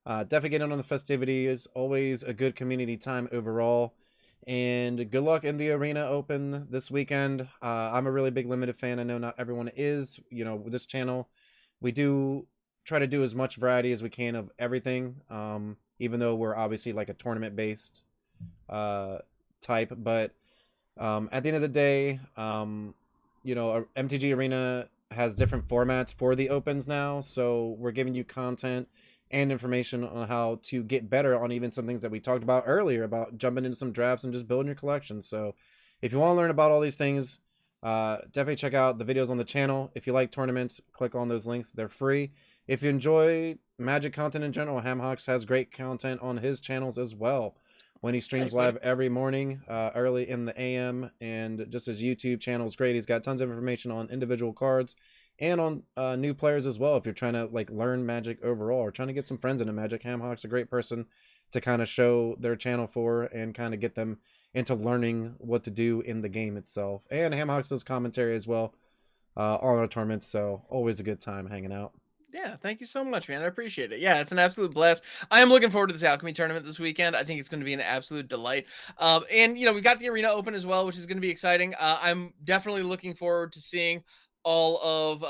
Definitely get in on the festivities. Always a good community time overall. And good luck in the Arena Open this weekend. I'm a really big limited fan. I know not everyone is. You know, with this channel, we do try to do as much variety as we can of everything. Even though we're obviously like a tournament-based type. But at the end of the day, you know, MTG Arena has different formats for the opens now. So we're giving you content and information on how to get better on even some things that we talked about earlier about jumping into some drafts and just building your collection. So if you want to learn about all these things, definitely check out the videos on the channel. If you like tournaments, click on those links. They're free. If you enjoy Magic content in general, Hamhocks has great content on his channels as well. When he streams live every morning, early in the AM, and just his YouTube channel is great. He's got tons of information on individual cards and on new players as well. If you're trying to like learn Magic overall or trying to get some friends into Magic, Hamhocks a great person to kind of show their channel for and kind of get them into learning what to do in the game itself. And Hamhocks does commentary as well on our tournaments, so always a good time hanging out. Yeah, thank you so much, man. I appreciate it. Yeah, it's an absolute blast. I am looking forward to this alchemy tournament this weekend. I think it's going to be an absolute delight. And you know, we got the arena open as well, which is going to be exciting. I'm definitely looking forward to seeing all of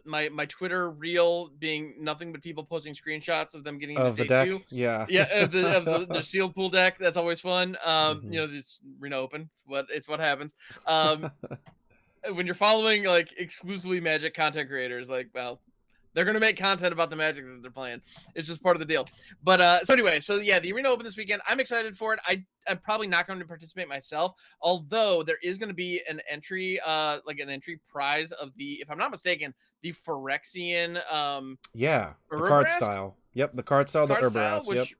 my Twitter reel being nothing but people posting screenshots of them getting into Of the day deck, 2. yeah. Yeah, the sealed pool deck. That's always fun. Mm-hmm. You know, this arena open. It's what happens. When you're following like exclusively Magic content creators, like, well, they're gonna make content about the Magic that they're playing. It's just part of the deal. But so anyway, so yeah, the arena open this weekend. I'm excited for it. I'm probably not going to participate myself, although there is going to be an entry, like an entry prize of the, if I'm not mistaken, the Phyrexian Yeah, the card Urabrask style. Yep, the card style, the card style, Urboros. Yep. which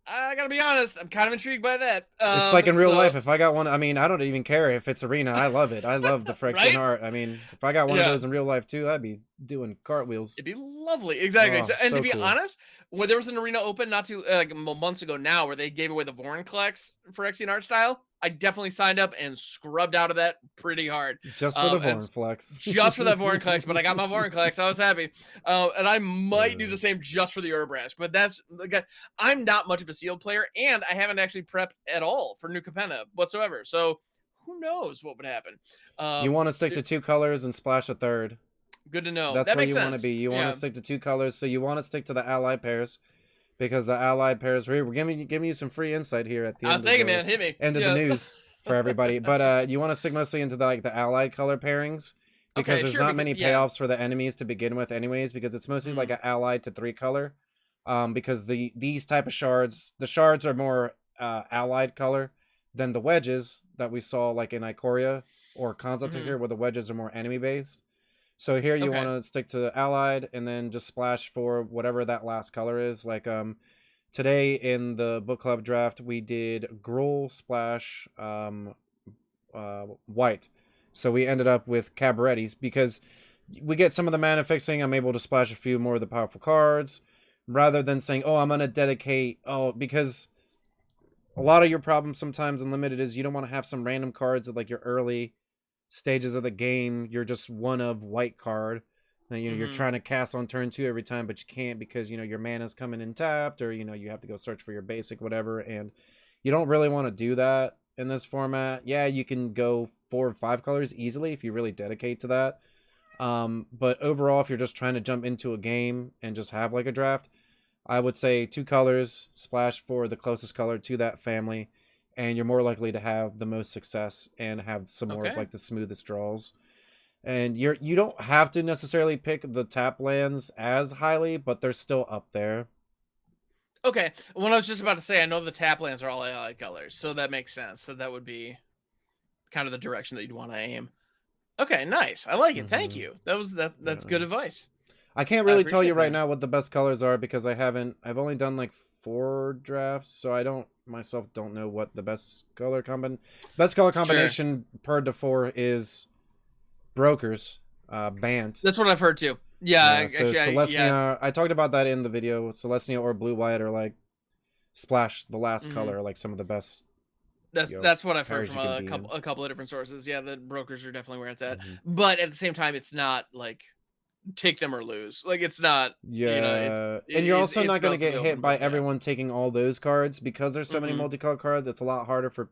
I gotta be honest, I'm kind of intrigued by that. It's like in real life. If I got one, I mean, I don't even care if it's arena. I love it. I love the Phyrexian right? art. I mean, if I got one of Yeah. those in real life too, I'd be doing cartwheels. It'd be lovely, exactly. Oh, And so to be cool. honest, when there was an arena open not too like months ago now, where they gave away the Vorinclex Phyrexian art style, I definitely signed up and scrubbed out of that pretty hard. Just for the As Vorinclex. just for that Vorinclex, but I got my Vorinclex. I was happy. And I might do the same just for the Urabrask, but that's like, I'm not much of a sealed player, and I haven't actually prepped at all for new Capenna whatsoever. So who knows what would happen? You want to stick to 2 colors and splash a third. Good to know. That's That where makes you want to sense. be. You want to stick to 2 colors, so you want to stick to the allied pairs, because the allied pairs. We're giving you some free insight here at the I'm thinking, man, hit me. end of the news for everybody. But you want to stick mostly into the allied color pairings, because there's not many payoffs for the enemies to begin with, anyways. Because it's mostly like an allied to 3 color. Because these type of shards, the shards are more allied color than the wedges that we saw like in Ikoria or Kanzata here, where the wedges are more enemy based. So here you want to stick to allied and then just splash for whatever that last color is. Like today in the book club draft, we did Gruul splash white. So we ended up with Cabarettis because we get some of the mana fixing. I'm able to splash a few more of the powerful cards rather than saying, oh, I'm going to dedicate. Oh, because a lot of your problem sometimes in limited is you don't want to have some random cards at like your early stages of the game. You're just one of white card, and you're trying to cast on turn 2 every time, but you can't because your mana's coming in tapped, or you have to go search for your basic whatever, and you don't really want to do that in this format. Yeah, you can go 4 or 5 colors easily if you really dedicate to that, but overall, if you're just trying to jump into a game and just have like a draft, I would say 2 colors, splash for the closest color to that family, and you're more likely to have the most success and have some more of like the smoothest draws. And you don't have to necessarily pick the tap lands as highly, but they're still up there. Okay. When I was just about to say, I know the tap lands are all allied colors, so that makes sense. So that would be kind of the direction that you'd want to aim. Okay, nice. I like it. Thank you. That's good advice. I can't really tell you right now what the best colors are because I've only done like 4 drafts, so I don't know what the best color combination per to 4 is. Brokers, banned. That's what I've heard too. Yeah, so Celestia, I talked about that in the video. Celestia or blue white or like splash the last color, like some of the best That's what I've high heard as from you can a be in. couple of different sources. Yeah, the brokers are definitely where it's at. Hmm. But at the same time, it's not like take them or lose. Like it's not, Yeah, and you're also it's not going to get relatively hit open, by but yeah. everyone taking all those cards because there's so many Hmm. multicolored cards. It's a lot harder for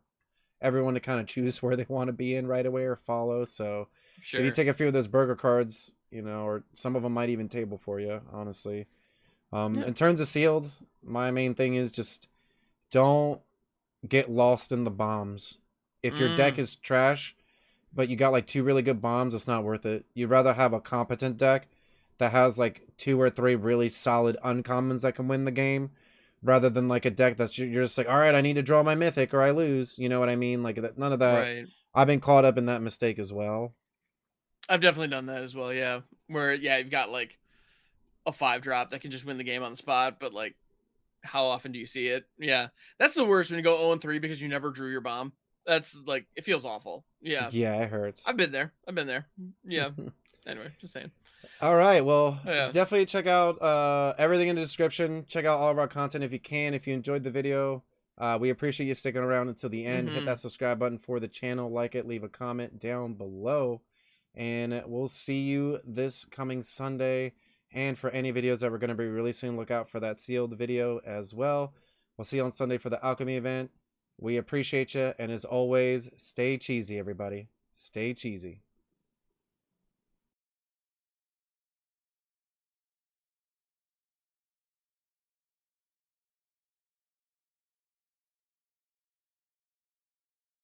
everyone to kind of choose where they want to be in right away or follow. So if you Sure. take a few of those burger cards, or some of them might even table for you, honestly. Yeah. In terms of sealed, my main thing is just don't get lost in the bombs. If your deck Mm, is trash, but you got like two really good bombs, it's not worth it. You'd rather have a competent deck that has like two or three really solid uncommons that can win the game, rather than like a deck that's you're just like, all right, I need to draw my mythic or I lose. You know what I mean? Like none of that. right. I've been caught up in that mistake as well. I've definitely done that as well. Yeah, where you've got like a 5 drop that can just win the game on the spot, but like how often do you see it? Yeah, that's the worst when you go 0-3 because you never drew your bomb. That's like it feels awful. Yeah, Yeah, it hurts. I've been there. I've been there. Yeah. Anyway, just saying. All right. Well, Yeah. definitely check out everything in the description. Check out all of our content if you can. If you enjoyed the video, we appreciate you sticking around until the end. Hit Mm-hmm. that subscribe button for the channel. Like it. Leave a comment down below. And we'll see you this coming Sunday. And for any videos that we're going to be releasing, look out for that sealed video as well. We'll see you on Sunday for the Alchemy event. We appreciate you. And as always, stay cheesy, everybody. Stay cheesy.